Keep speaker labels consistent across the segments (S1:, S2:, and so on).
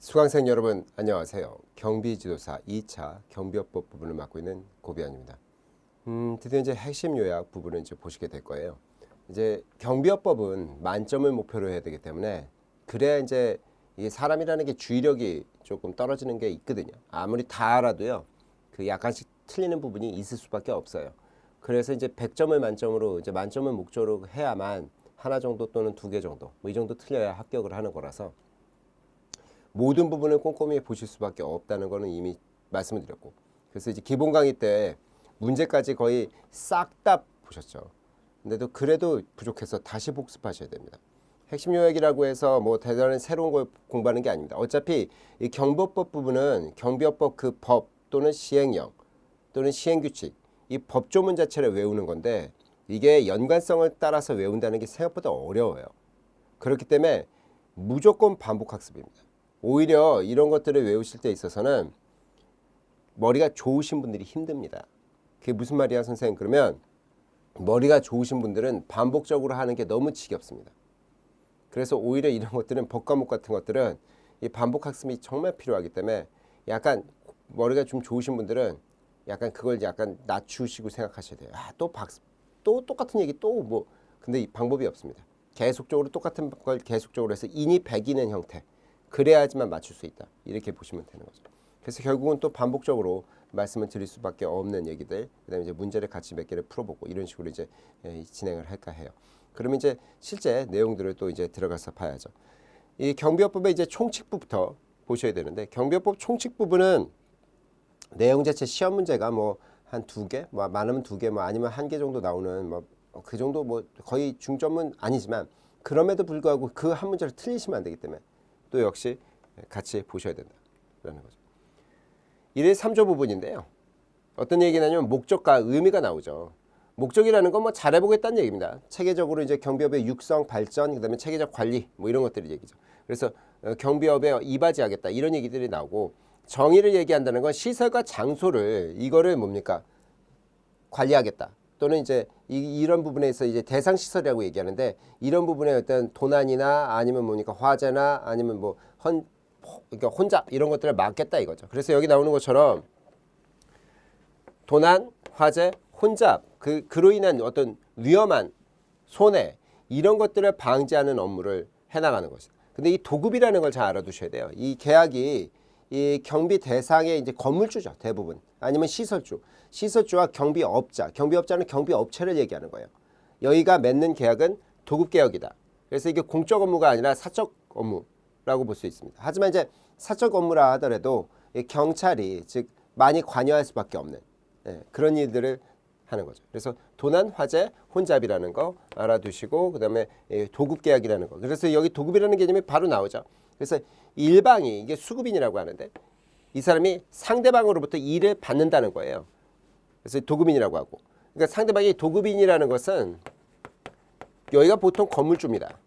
S1: 수강생 여러분 안녕하세요. 경비지도사 2차 경비업법 부분을 맡고 있는 고비안입니다. 드디어 이제 핵심 요약 부분을 이제 보시게 될 거예요. 이제 경비업법은 만점을 목표로 해야 되기 때문에 그래야 이제 이게 사람이라는 게 주의력이 조금 떨어지는 게 있거든요. 아무리 다 알아도요. 그 약간씩 틀리는 부분이 있을 수밖에 없어요. 그래서 이제 100점을 만점으로 이제 만점을 목적으로 해야만 하나 정도 또는 두 개 정도 뭐 이 정도 틀려야 합격을 하는 거라서 모든 부분을 꼼꼼히 보실 수밖에 없다는 거는 이미 말씀을 드렸고, 그래서 이제 기본 강의 때 문제까지 거의 싹 다 보셨죠. 근데도 그래도 부족해서 다시 복습하셔야 됩니다. 핵심 요약이라고 해서 뭐 대단한 새로운 걸 공부하는 게 아닙니다. 어차피 이 경비업법 부분은 경비업법 그 법 또는 시행령 또는 시행규칙 이 법조문 자체를 외우는 건데 이게 연관성을 따라서 외운다는 게 생각보다 어려워요. 그렇기 때문에 무조건 반복학습입니다. 오히려 이런 것들을 외우실 때 있어서는 머리가 좋으신 분들이 힘듭니다. 그게 무슨 말이야 선생님? 그러면 머리가 좋으신 분들은 반복적으로 하는 게 너무 지겹습니다. 그래서 오히려 이런 것들은 법과목 같은 것들은 이 반복학습이 정말 필요하기 때문에 약간 머리가 좀 좋으신 분들은 약간 그걸 약간 낮추시고 생각하셔야 돼요. 또 똑같은 얘기 또 뭐 근데 이 방법이 없습니다. 계속적으로 똑같은 걸 계속적으로 해서 인이 배기는 형태. 그래야지만 맞출 수 있다. 이렇게 보시면 되는 거죠. 그래서 결국은 또 반복적으로 말씀을 드릴 수밖에 없는 얘기들, 그다음에 이제 문제를 같이 몇 개를 풀어보고 이런 식으로 이제 진행을 할까 해요. 그러면 이제 실제 내용들을 또 이제 들어가서 봐야죠. 이 경비업법의 이제 총칙부부터 보셔야 되는데 경비업법 총칙 부분은 내용 자체 시험 문제가 뭐 한 두 개, 뭐 많으면 두 개, 뭐 아니면 한 개 정도 나오는 뭐 그 정도 뭐 거의 중점은 아니지만 그럼에도 불구하고 그 한 문제를 틀리시면 안 되기 때문에. 또 역시 같이 보셔야 된다라는 거죠. 1의 3조 부분인데요. 어떤 얘기냐면 목적과 의미가 나오죠. 목적이라는 건 뭐 잘해보겠다는 얘기입니다. 체계적으로 이제 경비업의 육성, 발전, 그다음에 체계적 관리 뭐 이런 것들을 얘기죠. 그래서 경비업에 이바지하겠다 이런 얘기들이 나오고 정의를 얘기한다는 건 시설과 장소를 이거를 뭡니까 관리하겠다. 또는 이제 이런 부분에서 이제 대상 시설이라고 얘기하는데 이런 부분에 어떤 도난이나 아니면 뭡니까 화재나 아니면 뭐 그러니까 혼잡 이런 것들을 막겠다 이거죠. 그래서 여기 나오는 것처럼 도난, 화재, 혼잡 그로 인한 어떤 위험한 손해 이런 것들을 방지하는 업무를 해나가는 것이다. 근데 이 도급이라는 걸 잘 알아두셔야 돼요. 이 계약이 이 경비 대상의 이제 건물주죠 대부분 아니면 시설주와 경비업자는 경비업체를 얘기하는 거예요. 여기가 맺는 계약은 도급계약이다. 그래서 이게 공적 업무가 아니라 사적 업무라고 볼 수 있습니다. 하지만 이제 사적 업무라 하더라도 경찰이 즉 많이 관여할 수밖에 없는 그런 일들을 하는 거죠. 그래서 도난, 화재, 혼잡이라는 거 알아두시고 그다음에 도급계약이라는 거. 그래서 여기 도급이라는 개념이 바로 나오죠. 그래서 일방이 이게 수급인이라고 하는데 이 사람이 상대방으로부터 일을 받는다는 거예요. 그래서 도급인이라고 하고. 그러니까 상대방이 도급인이라는 것은 여기가 보통 건물주입니다.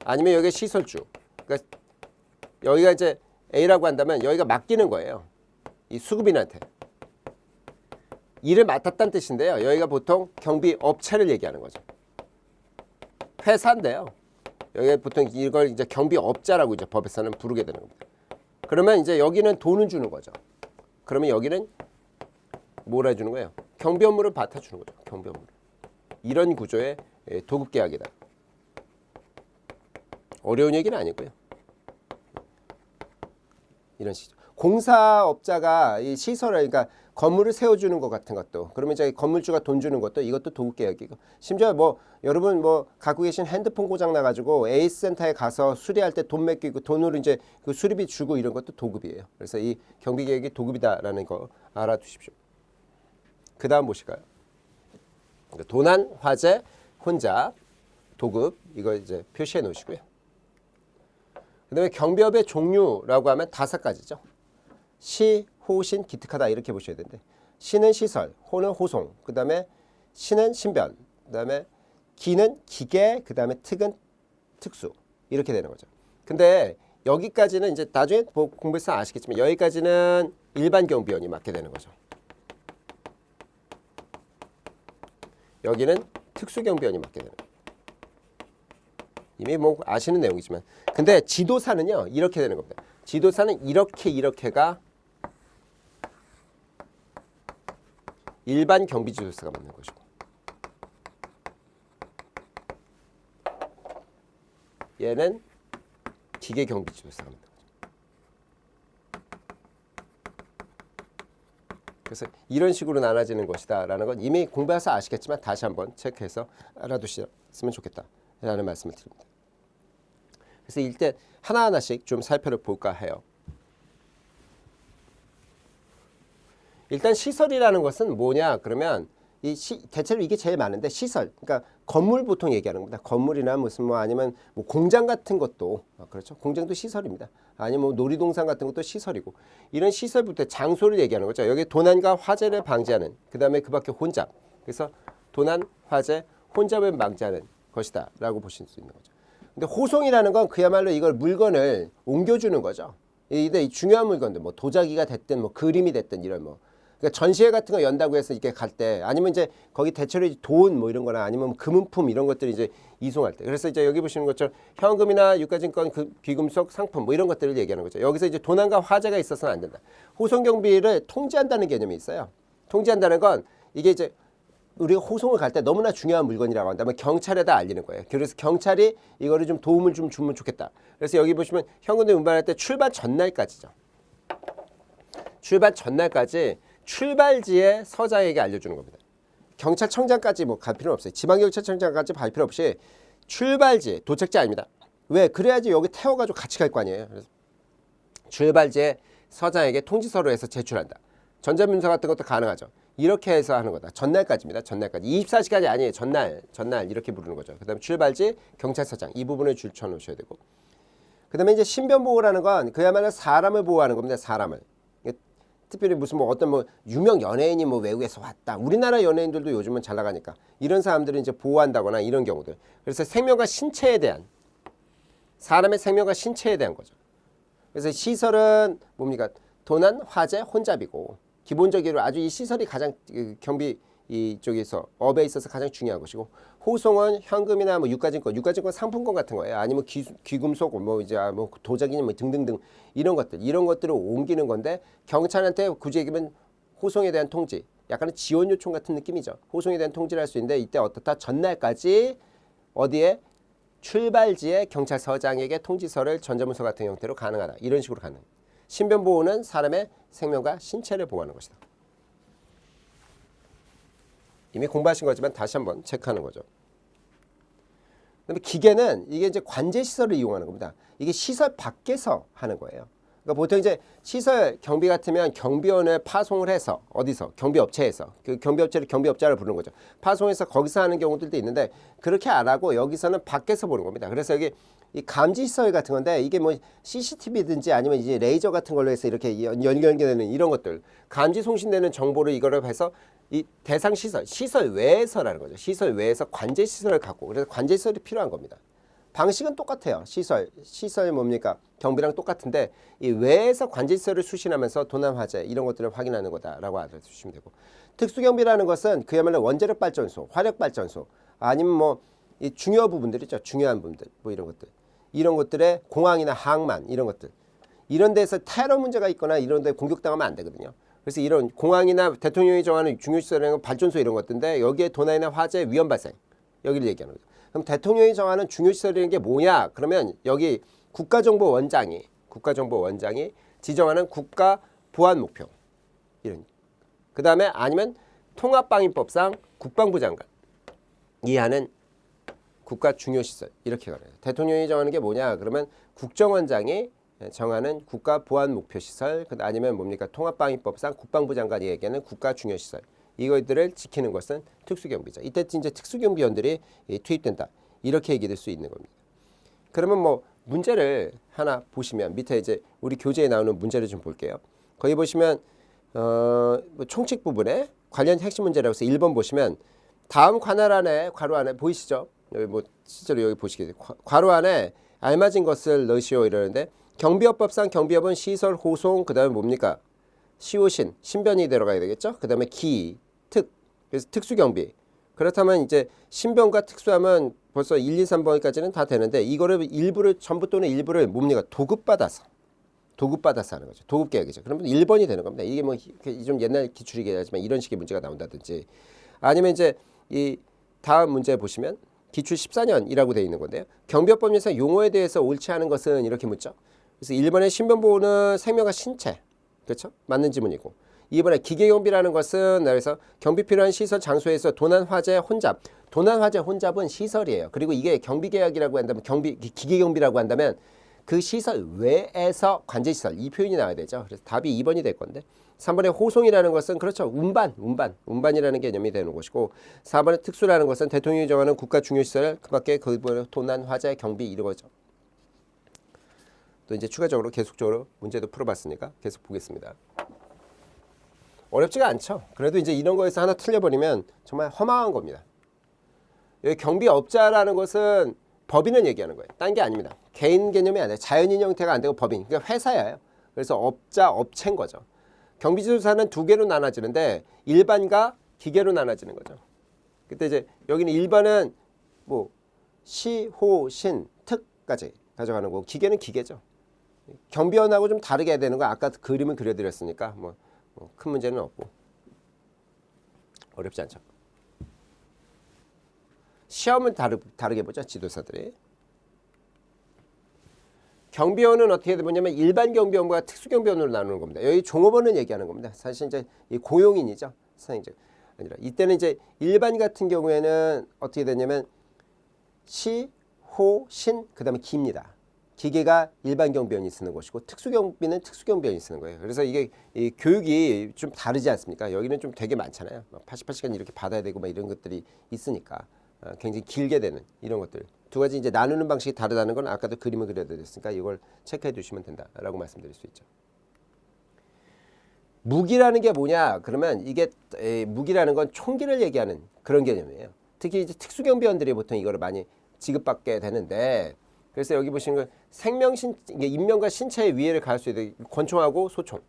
S1: 아니면 여기가 시설주. 그러니까 여기가 이제 A라고 한다면 여기가 맡기는 거예요. 이 수급인한테. 일을 맡았다는 뜻인데요. 여기가 보통 경비업체를 얘기하는 거죠. 회사인데요. 여기 보통 이걸 이제 경비업자라고 이제 법에서는 부르게 되는 겁니다. 그러면 이제 여기는 돈을 주는 거죠. 그러면 여기는 뭘 해주는 거예요? 경비 업무를 맡아주는 거죠. 경비 업무를. 이런 구조의 도급계약이다. 어려운 얘기는 아니고요. 이런 식이죠. 공사업자가 이 시설을 그러니까 건물을 세워주는 것 같은 것도 그러면 이제 건물주가 돈 주는 것도 이것도 도급계약이고 심지어 뭐 여러분 뭐 갖고 계신 핸드폰 고장 나가지고 에이스센터에 가서 수리할 때 돈 맡기고 돈으로 이제 그 수리비 주고 이런 것도 도급이에요. 그래서 이 경비계약이 도급이다라는 거 알아두십시오. 그 다음 보실까요? 그러니까 도난, 화재, 혼잡, 도급 이거 이제 표시해 놓으시고요. 그 다음에 경비업의 종류라고 하면 5가지죠. 시, 호, 신, 기특하다 이렇게 보셔야 되는데 시는 시설, 호는 호송, 그 다음에 신은 신변, 그 다음에 기는 기계, 그 다음에 특은 특수 이렇게 되는 거죠. 근데 여기까지는 이제 나중에 공부해서 아시겠지만 여기까지는 일반 경비원이 맡게 되는 거죠. 여기는 특수경비원이 맡게 되는 거예요. 이미 뭐 아시는 내용이지만 근데 지도사는요 이렇게 되는 겁니다. 지도사는 이렇게가 일반 경비지도사가 맞는 것이고, 얘는 기계 경비지도사가 맞는 거죠. 그래서 이런 식으로 나눠지는 것이다라는 건 이미 공부해서 아시겠지만 다시 한번 체크해서 알아두셨으면 좋겠다라는 말씀을 드립니다. 그래서 일단 하나하나씩 좀 살펴볼까 해요. 일단 시설이라는 것은 뭐냐 그러면 대체로 이게 제일 많은데, 시설, 그러니까 건물 보통 얘기하는 겁니다. 건물이나 무슨 뭐 아니면 뭐 공장 같은 것도 그렇죠. 공장도 시설입니다. 아니면 뭐 놀이동산 같은 것도 시설이고, 이런 시설부터 장소를 얘기하는 거죠. 여기 도난과 화재를 방지하는, 그 다음에 그 밖에 혼잡. 그래서 도난, 화재, 혼잡을 방지하는 것이다라고 보실 수 있는 거죠. 근데 호송이라는 건 그야말로 이걸 물건을 옮겨주는 거죠. 이 중요한 물건들, 뭐 도자기가 됐든 뭐 그림이 됐든 이런 뭐, 그러니까 전시회 같은 거 연다고 해서 이렇게 갈 때, 아니면 이제 거기 대체로 돈 뭐 이런 거나 아니면 금은품 이런 것들을 이제 이송할 때, 그래서 이제 여기 보시는 것처럼 현금이나 유가증권, 귀금속 상품 뭐 이런 것들을 얘기하는 거죠. 여기서 이제 도난과 화재가 있어서는 안 된다. 호송 경비를 통제한다는 개념이 있어요. 통제한다는 건 이게 이제 우리가 호송을 갈 때 너무나 중요한 물건이라고 한다면 경찰에다 알리는 거예요. 그래서 경찰이 이거를 좀 도움을 좀 주면 좋겠다. 그래서 여기 보시면 현금을 운반할 때 출발 전날까지죠. 출발 전날까지 출발지에 서장에게 알려주는 겁니다. 경찰청장까지 뭐 갈 필요는 없어요. 지방경찰청장까지 갈 필요 없이 출발지, 도착지 아닙니다. 왜? 그래야지 여기 태워가지고 같이 갈 거 아니에요. 그래서 출발지에 서장에게 통지서로 해서 제출한다. 전자문서 같은 것도 가능하죠. 이렇게 해서 하는 거다. 전날까지입니다. 전날까지. 24시간이 아니에요. 전날 이렇게 부르는 거죠. 그 다음에 출발지, 경찰서장 이 부분을 줄쳐 놓으셔야 되고, 그 다음에 이제 신변보호라는 건 그야말로 사람을 보호하는 겁니다. 사람을. 특별히 무슨 뭐 어떤 뭐 유명 연예인이 뭐 외국에서 왔다. 우리나라 연예인들도 요즘은 잘 나가니까 이런 사람들을 이제 보호한다거나 이런 경우들. 그래서 생명과 신체에 대한, 사람의 생명과 신체에 대한 거죠. 그래서 시설은 뭡니까? 도난, 화재, 혼잡이고, 기본적으로 아주 이 시설이 가장 경비 이쪽에서 업에 있어서 가장 중요한 것이고, 호송은 현금이나 뭐 유가증권 상품권 같은 거예요. 아니면 귀금속 뭐 이제 뭐 도자기냐 뭐 등등등 이런 것들을 옮기는 건데, 경찰한테 굳이 얘기하면 호송에 대한 통지, 약간은 지원 요청 같은 느낌이죠. 호송에 대한 통지를 할 수 있는데, 이때 어떻다? 전날까지 어디에 출발지에 경찰서장에게 통지서를 전자문서 같은 형태로 가능하다. 이런 식으로 가능. 신변보호는 사람의 생명과 신체를 보호하는 것이다. 이미 공부하신 거지만 다시 한번 체크하는 거죠. 그다음에 기계는 이게 이제 관제 시설을 이용하는 겁니다. 이게 시설 밖에서 하는 거예요. 그러니까 보통 이제 시설 경비 같으면 경비원을 파송을 해서, 어디서? 경비업체에서. 그 경비업체를 경비업자를 부르는 거죠. 파송해서 거기서 하는 경우들도 있는데, 그렇게 안 하고 여기서는 밖에서 보는 겁니다. 그래서 여기 이 감지 시설 같은 건데, 이게 뭐 CCTV든지 아니면 이제 레이저 같은 걸로 해서 이렇게 연결되는 이런 것들, 감지 송신되는 정보를 이거를 해서 이 대상 시설 외에서라는 거죠. 시설 외에서 관제 시설을 갖고, 그래서 관제 시설이 필요한 겁니다. 방식은 똑같아요. 시설 뭡니까? 경비랑 똑같은데, 이 외에서 관제 시설을 수신하면서 도난, 화재 이런 것들을 확인하는 거다라고 알아두시면 되고, 특수경비라는 것은 그야말로 원자력 발전소, 화력 발전소, 아니면 뭐 이 중요 부분들 있죠. 중요한 부분들, 뭐 이런 것들의 공항이나 항만 이런 것들, 이런 데서 테러 문제가 있거나 이런 데 공격당하면 안 되거든요. 그래서 이런 공항이나 대통령이 정하는 중요시설이나 발전소 이런 것들인데, 여기에 도난이나 화재 위험 발생, 여기를 얘기하는 거죠. 그럼 대통령이 정하는 중요시설이라는 게 뭐냐? 그러면 여기 국가정보원장이 지정하는 국가 보안 목표, 이런. 그 다음에 아니면 통합방위법상 국방부 장관 이하는 국가 중요시설, 이렇게 가요. 대통령이 정하는 게 뭐냐? 그러면 국정원장이 정하는 국가 보안 목표 시설, 아니면 뭡니까? 통합방위법상 국방부 장관이 얘기하는 국가 중요시설, 이것들을 지키는 것은 특수경비죠. 이때 이제 특수경비원들이 투입된다, 이렇게 얘기될 수 있는 겁니다. 그러면 뭐 문제를 하나 보시면, 밑에 이제 우리 교재에 나오는 문제를 좀 볼게요. 거기 보시면 뭐 총칙 부분에 관련 핵심 문제라고 해서 1번 보시면, 다음 관할 안에, 괄호 안에 보이시죠? 여기 뭐 실제로 여기 보시게 괄호 안에 알맞은 것을 넣으시오 이러는데, 경비업법상 경비업은 시설, 호송, 그 다음에 뭡니까? 시호신, 신변이 들어가야 되겠죠? 그 다음에 기, 특, 그래서 특수경비. 그렇다면 이제 신변과 특수하면 벌써 1, 2, 3번까지는 다 되는데, 이거를 전부 또는 일부를 뭡니까? 도급받아서 도급받아서 하는 거죠. 도급계약이죠. 그러면 1번이 되는 겁니다. 이게 뭐 좀 옛날 기출이긴 하지만 이런 식의 문제가 나온다든지 아니면 이제 이 다음 문제 보시면 기출 14년이라고 되어 있는 건데요. 경비업법률상 용어에 대해서 옳지 않은 것은 이렇게 묻죠. 그래서 1번에 신변보호는 생명과 신체, 그렇죠? 맞는 지문이고 2번에 기계경비라는 것은 그래서 경비 필요한 시설 장소에서 도난 화재 혼잡, 도난 화재 혼잡은 시설이에요. 그리고 이게 경비계약이라고 한다면 기계경비라고 한다면 그 시설 외에서 관제시설 이 표현이 나와야 되죠. 그래서 답이 2번이 될 건데 3번에 호송이라는 것은 그렇죠. 운반이라는 개념이 되는 것이고 4번에 특수라는 것은 대통령이 정하는 국가 중요시설 그밖에 그 도난, 화재, 경비 이런 거죠. 또 이제 추가적으로 계속적으로 문제도 풀어봤으니까 계속 보겠습니다. 어렵지가 않죠. 그래도 이제 이런 거에서 하나 틀려버리면 정말 허망한 겁니다. 여기 경비업자라는 것은 법인을 얘기하는 거예요. 딴 게 아닙니다. 개인 개념이 아니라 자연인 형태가 안 되고 법인. 그러니까 회사예요. 그래서 업자, 업체인 거죠. 경비지도사는 두 개로 나눠지는데 일반과 기계로 나눠지는 거죠. 그때 이제 여기는 일반은 뭐 시, 호, 신, 특까지 가져가는 거고 기계는 기계죠. 경비원하고 좀 다르게 해야 되는 거 아까 그림을 그려드렸으니까 뭐 큰 문제는 없고 어렵지 않죠. 시험은 다르게 보죠. 지도사들이. 경비원은 어떻게 되냐면 일반 경비원과 특수 경비원으로 나누는 겁니다. 여기 종업원은 얘기하는 겁니다. 사실 이제 이 고용인이죠. 사실 아니라 이때는 이제 일반 같은 경우에는 어떻게 되냐면 시, 호, 신 그다음에 기입니다. 기계가 일반 경비원이 쓰는 것이고 특수 경비는 특수 경비원이 쓰는 거예요. 그래서 이게 이 교육이 좀 다르지 않습니까? 여기는 좀 되게 많잖아요. 88시간 이렇게 받아야 되고 막 이런 것들이 있으니까 굉장히 길게 되는 이런 것들. 두 가지 이제 나누는 방식이 다르다는 건 아까도 그림을 그려드렸으니까 이걸 체크해 두시면 된다라고 말씀드릴 수 있죠. 무기라는 게 뭐냐? 그러면 이게 무기라는 건 총기를 얘기하는 그런 개념이에요. 특히 이제 특수경비원들이 보통 이거를 많이 지급받게 되는데 그래서 여기 보시는 건 인명과 신체의 위해를 가할 수 있는 권총하고 소총.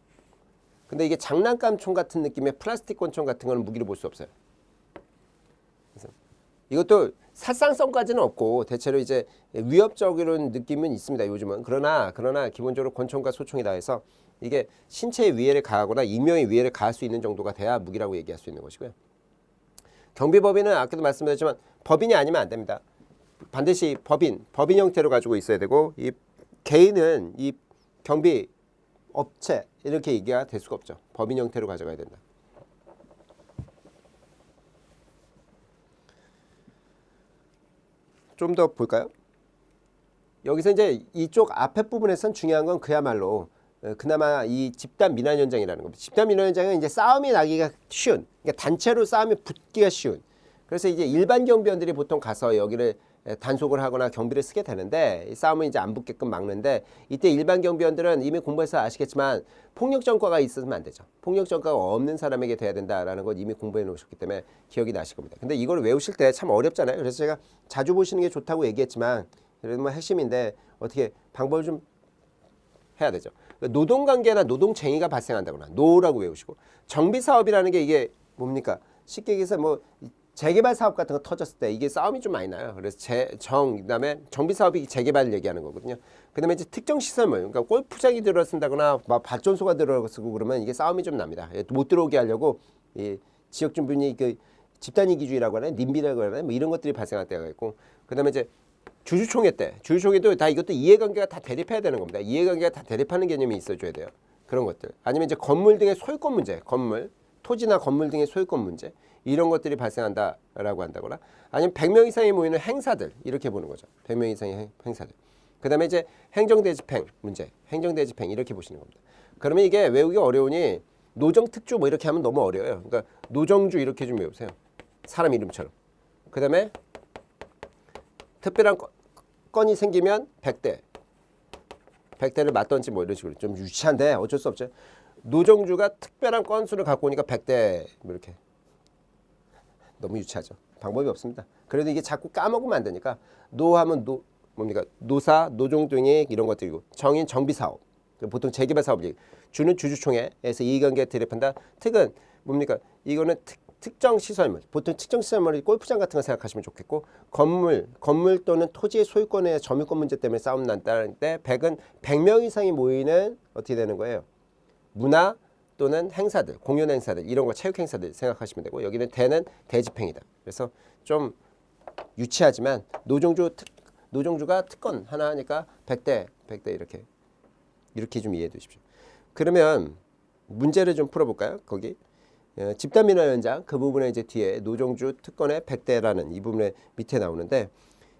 S1: 근데 이게 장난감 총 같은 느낌의 플라스틱 권총 같은 거는 무기로 볼 수 없어요. 그래서 이것도殺傷성까지는 없고 대체로 이제 위협적이라는 느낌은 있습니다. 요즘은 그러나 기본적으로 권총과 소총이다 해서 이게 신체의 위해를 가하거나 인명의 위해를 가할 수 있는 정도가 돼야 무기라고 얘기할 수 있는 것이고요. 경비법인은 아까도 말씀드렸지만 법인이 아니면 안 됩니다. 반드시 법인 형태로 가지고 있어야 되고 이 개인은 이 경비 업체 이렇게 얘기가 될 수가 없죠. 법인 형태로 가져가야 된다. 좀 더 볼까요? 여기서 이제 이쪽 앞에 부분에선 중요한 건 그야말로 그나마 이 집단 민환 현장이라는 겁니다. 집단 민환 현장은 이제 싸움이 나기가 쉬운, 그러니까 단체로 싸움이 붙기가 쉬운. 그래서 이제 일반 경비원들이 보통 가서 여기를 단속을 하거나 경비를 쓰게 되는데 이 싸움은 이제 안 붙게끔 막는데 이때 일반 경비원들은 이미 공부해서 아시겠지만 폭력 전과가 있으면 안 되죠. 폭력 전과가 없는 사람에게 돼야 된다라는 걸 이미 공부해 놓으셨기 때문에 기억이 나실 겁니다. 근데 이걸 외우실 때 참 어렵잖아요. 그래서 제가 자주 보시는 게 좋다고 얘기했지만 그래도 뭐 핵심인데 어떻게 방법을 좀 해야 되죠. 노동관계나 노동쟁의가 발생한다거나 노라고 외우시고 정비사업이라는 게 이게 뭡니까? 쉽게 얘기해서 뭐 재개발 사업 같은 거 터졌을 때 이게 싸움이 좀 많이 나요. 그래서 그다음에 정비 사업이 재개발을 얘기하는 거거든요. 그다음에 이제 특정 시설물, 그러니까 골프장이 들어선다거나 발전소가 들어서고 그러면 이게 싸움이 좀 납니다. 못 들어오게 하려고 이 지역 주민이 그 집단 이기주의라고 하나, 님비라고 하나, 뭐 이런 것들이 발생할 때가 있고, 그다음에 이제 주주총회 때, 주주총회도 다 이것도 이해관계가 다 대립해야 되는 겁니다. 이해관계가 다 대립하는 개념이 있어줘야 돼요. 그런 것들. 아니면 이제 건물 등의 소유권 문제, 토지나 건물 등의 소유권 문제. 이런 것들이 발생한다라고 한다거나 아니면 100명 이상이 모이는 행사들 이렇게 보는 거죠. 100명 이상의 행사들. 그다음에 이제 행정대집행 문제, 행정대집행 이렇게 보시는 겁니다. 그러면 이게 외우기 어려우니 노정특주 뭐 이렇게 하면 너무 어려워요. 그러니까 노정주 이렇게 좀 외우세요. 사람 이름처럼. 그다음에 특별한 건이 생기면 100대를 맞던지 뭐 이런 식으로 좀 유치한데 어쩔 수 없죠. 노정주가 특별한 건수를 갖고 오니까 100대 뭐 이렇게. 너무 유치하죠. 방법이 없습니다. 그래도 이게 자꾸 까먹으면 안 되니까 노하면 뭡니까? 노사, 노종등의 이런 것들이고 정인 정비사업, 보통 재개발 사업 얘기. 주는 주주총회에서 이해관계 대립한다. 특은 뭡니까? 이거는 특정 시설물, 보통 특정 시설물이 골프장 같은 거 생각하시면 좋겠고, 건물 또는 토지의 소유권의 점유권 문제 때문에 싸움 난다는데 100은 100명 이상이 모이는 어떻게 되는 거예요? 문화 또는 행사들, 공연 행사들, 이런 거 체육 행사들 생각하시면 되고, 여기는 대는 대집행이다. 그래서 좀 유치하지만 노종주가 특권 하나 하니까 100대 이렇게 좀 이해해 두십시오. 그러면 문제를 좀 풀어볼까요? 거기 집단민원 현장 그 부분에 이제 뒤에 노종주 특권의 100대라는 이 부분에 밑에 나오는데,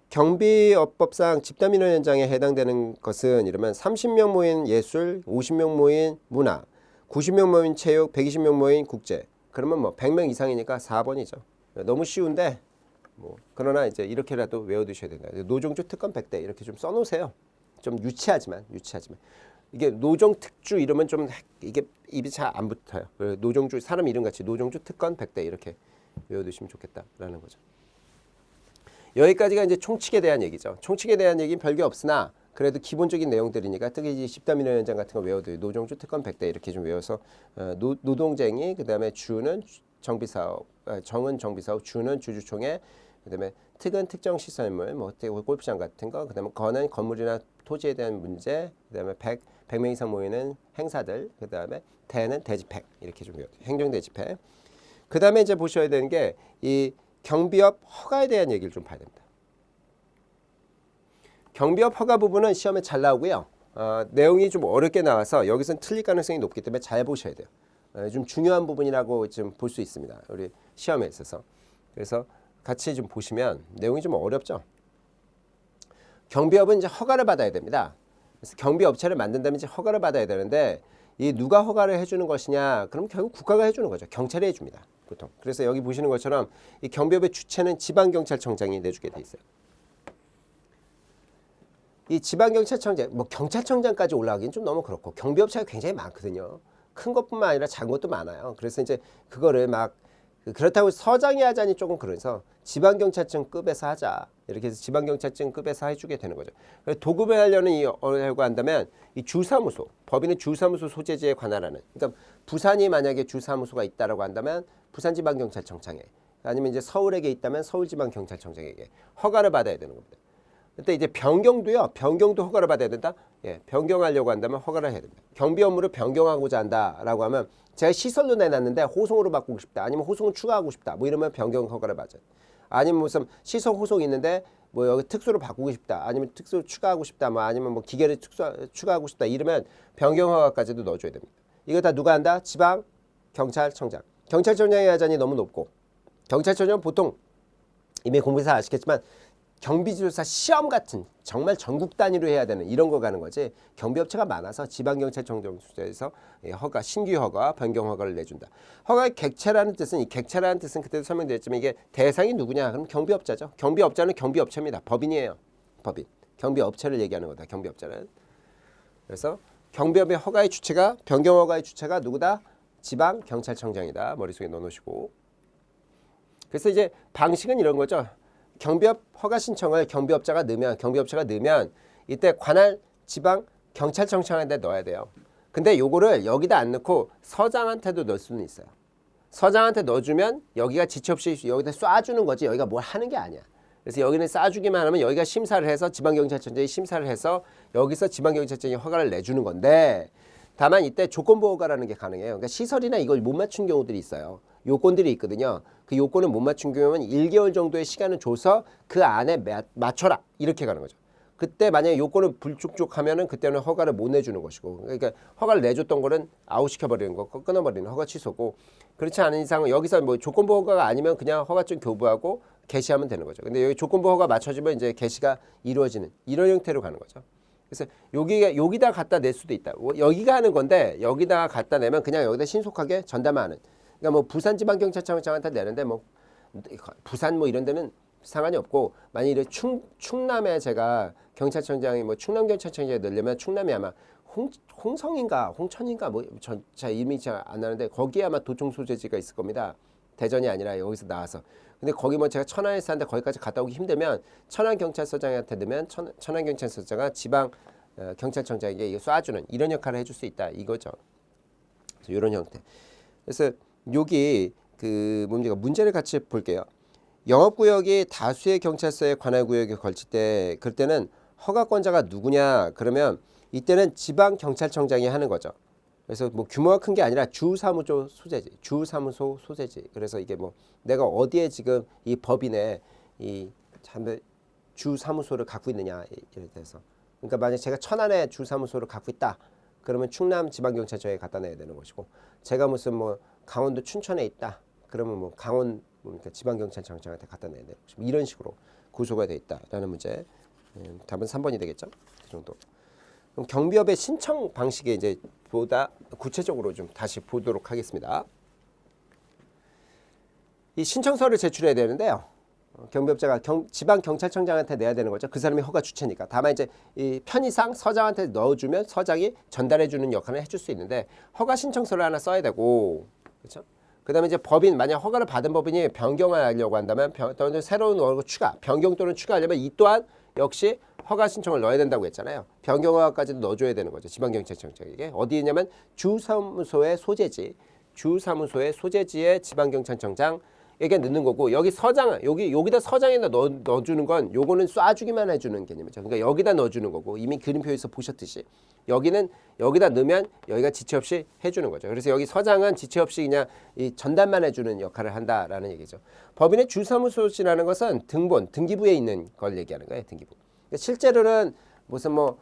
S1: 경비업법상 집단민원 현장에 해당되는 것은 이러면 30명 모인 예술, 50명 모인 문화, 90명 모인 체육, 120명 모인 국제. 그러면 뭐 100명 이상이니까 4번이죠. 너무 쉬운데 뭐 그러나 이제 이렇게라도 외워두셔야 된다. 노종주 특권 100대 이렇게 좀 써놓으세요. 좀 유치하지만 이게 노종 특주 이러면 좀 이게 입이 잘 안 붙어요. 노종주 사람 이름 같이 노종주 특권 100대 이렇게 외워두시면 좋겠다라는 거죠. 여기까지가 이제 총칙에 대한 얘기죠. 총칙에 대한 얘기는 별게 없으나 그래도 기본적인 내용들이니까 특히 집단민원 현장 같은 거 외워둬요. 노종주 특권 100대 이렇게 좀 외워서 노동쟁이, 그다음에 주는 정비사업, 정은 정비사업, 주는 주주총회, 그다음에 특은 특정 시설물, 뭐 골프장 같은 거, 그다음에 건은 건물이나 토지에 대한 문제, 그다음에 100명 이상 모이는 행사들, 그다음에 대는 대집행 이렇게 좀 외워둬요. 행정 대집행. 그다음에 이제 보셔야 되는 게 이 경비업 허가에 대한 얘기를 좀 봐야 됩니다. 경비업 허가 부분은 시험에 잘 나오고요. 내용이 좀 어렵게 나와서 여기서는 틀릴 가능성이 높기 때문에 잘 보셔야 돼요. 좀 중요한 부분이라고 좀 볼 수 있습니다. 우리 시험에 있어서. 그래서 같이 좀 보시면 내용이 좀 어렵죠. 경비업은 이제 허가를 받아야 됩니다. 그래서 경비업체를 만든다면 이제 허가를 받아야 되는데, 이 누가 허가를 해주는 것이냐? 그럼 결국 국가가 해주는 거죠. 경찰이 해줍니다. 보통. 그래서 여기 보시는 것처럼 이 경비업의 주체는 지방경찰청장이 내주게 돼 있어요. 이 지방경찰청장, 뭐 경찰청장까지 올라가기는 좀 너무 그렇고, 경비업체가 굉장히 많거든요. 큰 것뿐만 아니라 작은 것도 많아요. 그래서 이제 그거를 막 그렇다고 서장이 하자니 조금 그래서 지방경찰청급에서 하자. 이렇게 해서 지방경찰청급에서 해주게 되는 거죠. 도급을 하려는 하려고 한다면 이 주사무소, 법인의 주사무소 소재지에 관할하는, 그러니까 부산이 만약에 주사무소가 있다라고 한다면 부산지방경찰청장에, 아니면 이제 서울에게 있다면 서울지방경찰청장에게 허가를 받아야 되는 겁니다. 그때 이제 변경도요. 변경도 허가를 받아야 된다. 예, 변경하려고 한다면 허가를 해야 됩니다. 경비 업무를 변경하고자 한다라고 하면 제가 시설로 내놨는데 호송으로 바꾸고 싶다. 아니면 호송을 추가하고 싶다. 뭐 이러면 변경 허가를 받아요. 아니면 무슨 시설 호송이 있는데 뭐 여기 특수로 바꾸고 싶다. 아니면 특수로 추가하고 싶다. 뭐 아니면 뭐 기계를 추가하고 싶다. 이러면 변경 허가까지도 넣어줘야 됩니다. 이거 다 누가 한다? 지방 경찰청장. 경찰청장의 하자니 너무 높고, 경찰청장은 보통 이미 공부해서 아시겠지만 경비지도사 시험 같은 정말 전국 단위로 해야 되는 이런 거 가는 거지, 경비업체가 많아서 지방경찰청장 수재에서 허가, 신규 허가, 변경 허가를 내준다. 허가의 객체라는 뜻은, 이 객체라는 뜻은 그때도 설명드렸지만 이게 대상이 누구냐? 그럼 경비업자죠. 경비업자는 경비업체입니다. 법인이에요. 법인. 경비업체를 얘기하는 거다. 경비업자는. 그래서 경비업의 허가의 주체가, 변경 허가의 주체가 누구다? 지방경찰청장이다. 머릿속에 넣어놓으시고. 그래서 이제 방식은 이런 거죠. 경비업 허가 신청을 경비업체가 넣으면 이때 관할 지방 경찰청장한테 넣어야 돼요. 근데 요거를 여기다 안 넣고 서장한테도 넣을 수는 있어요. 서장한테 넣어주면 여기가 지체 없이 여기다 쏴주는 거지, 여기가 뭘 하는 게 아니야. 그래서 여기는 쏴주기만 하면 여기가 심사를 해서 지방경찰청장이 심사를 해서 여기서 지방경찰청장이 허가를 내주는 건데, 다만 이때 조건부 허가라는 게 가능해요. 그러니까 시설이나 이걸 못 맞춘 경우들이 있어요. 요건들이 있거든요. 그 요건을 못 맞춘 경우는 1개월 정도의 시간을 줘서 그 안에 맞춰라. 이렇게 가는 거죠. 그때 만약에 요건을 불충족하면은 그때는 허가를 못 내주는 것이고, 그러니까 허가를 내줬던 거는 아웃시켜버리는 거, 끊어버리는 허가 취소고, 그렇지 않은 이상은 여기서 뭐 조건부 허가가 아니면 그냥 허가증 교부하고 개시하면 되는 거죠. 근데 여기 조건부 허가 맞춰지면 이제 개시가 이루어지는 이런 형태로 가는 거죠. 그래서 여기다 갖다 낼 수도 있다. 여기가 하는 건데 여기다 갖다 내면 그냥 여기다 신속하게 전담하는. 그러니까 뭐 부산지방경찰청장한테 내는데 뭐 부산 뭐 이런 데는 상관이 없고, 만약에 충남에 제가 경찰청장이 뭐 충남경찰청장에 넣으려면 충남이 아마 홍성인가 홍천인가 뭐 자 이름이 잘 안 나는데 거기에 아마 도청 소재지가 있을 겁니다. 대전이 아니라 여기서 나와서. 근데 거기 뭐 제가 천안에 사는데 거기까지 갔다 오기 힘들면 천안경찰서장한테 넣으면 천안경찰서장가 지방 경찰청장에게 이거 쏴주는 이런 역할을 해줄 수 있다 이거죠. 그래서 이런 형태. 그래서 여기 그 뭡니까 문제를 같이 볼게요. 영업구역이 다수의 경찰서의 관할 구역에 걸칠 때 그럴 때는 허가권자가 누구냐 그러면 이때는 지방경찰청장이 하는 거죠. 그래서 뭐 규모가 큰 게 아니라 주사무소 소재지, 주사무소 소재지. 그래서 이게 뭐 내가 어디에 지금 이 법인의 이 주사무소를 갖고 있느냐 이래 돼서. 그러니까 만약 제가 천안에 주사무소를 갖고 있다. 그러면 충남 지방경찰청에 갖다 내야 되는 것이고, 제가 무슨 뭐 강원도 춘천에 있다. 그러면 뭐 강원 그러니까 지방경찰청장한테 갖다 내야 되는 것이고, 이런 식으로 구조가 돼 있다라는 문제. 답은 3번이 되겠죠. 그 정도. 그럼 경비업의 신청 방식에 이제 보다 구체적으로 좀 다시 보도록 하겠습니다. 이 신청서를 제출해야 되는데요. 경비업자가 지방경찰청장한테 내야 되는 거죠. 그 사람이 허가 주체니까. 다만 이제 이 편의상 서장한테 넣어주면 서장이 전달해주는 역할을 해줄 수 있는데, 허가 신청서를 하나 써야 되고, 그렇죠? 그다음에 이제 법인, 만약 허가를 받은 법인이 변경을 하려고 한다면 또는 새로운 월급 추가, 변경 또는 추가하려면 이 또한 역시 허가 신청을 넣어야 된다고 했잖아요. 변경 허가까지도 넣어줘야 되는 거죠. 지방경찰청장에게. 어디 있냐면 주사무소의 소재지, 주사무소의 소재지에 지방경찰청장에게 넣는 거고, 여기 서장, 여기다 서장에다 넣어주는 건 요거는 쏴주기만 해주는 개념이죠. 그러니까 여기다 넣어주는 거고, 이미 그림표에서 보셨듯이 여기는 여기다 넣으면 여기가 지체 없이 해주는 거죠. 그래서 여기 서장은 지체 없이 그냥 이 전달만 해주는 역할을 한다라는 얘기죠. 법인의 주사무소라는 것은 등본, 등기부에 있는 걸 얘기하는 거예요. 등기부. 그러니까 실제로는 무슨 뭐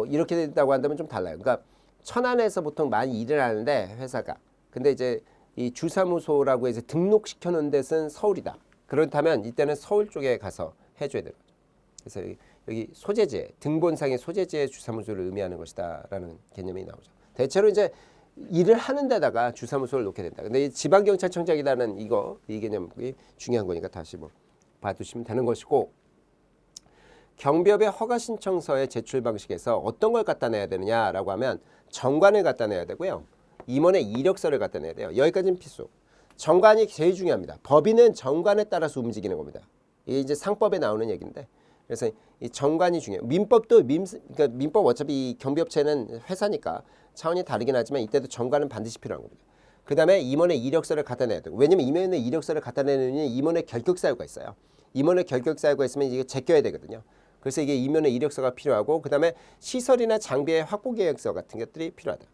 S1: 이렇게 된다고 한다면 좀 달라요. 그러니까 천안에서 보통 많이 일을 하는데 회사가, 근데 이제 이 주사무소라고 해서 등록시켜 놓은 데는 서울이다. 그렇다면 이때는 서울 쪽에 가서 해줘야 되는 거죠. 그래서 여기 소재지에, 등본상의 소재지의 주사무소를 의미하는 것이다라는 개념이 나오죠. 대체로 이제 일을 하는 데다가 주사무소를 놓게 된다. 근데 이 지방경찰청장이라는 이 개념이 중요한 거니까 다시 뭐 봐두시면 되는 것이고, 경비업의 허가 신청서의 제출 방식에서 어떤 걸 갖다 내야 되느냐라고 하면 정관을 갖다 내야 되고요. 임원의 이력서를 갖다 내야 돼요. 여기까지는 필수. 정관이 제일 중요합니다. 법인은 정관에 따라서 움직이는 겁니다. 이게 이제 상법에 나오는 얘기인데, 그래서 이 정관이 중요해요. 민법도 그러니까 민법 어차피 이 경비업체는 회사니까 차원이 다르긴 하지만 이때도 정관은 반드시 필요한 겁니다. 그 다음에 임원의 이력서를 갖다 내야 되고, 왜냐면 임원의 이력서를 갖다 내는 임원의 결격 사유가 있어요. 임원의 결격 사유가 있으면 이게 제껴야 되거든요. 그래서 이게 임원의 이력서가 필요하고, 그 다음에 시설이나 장비의 확보 계획서 같은 것들이 필요하다.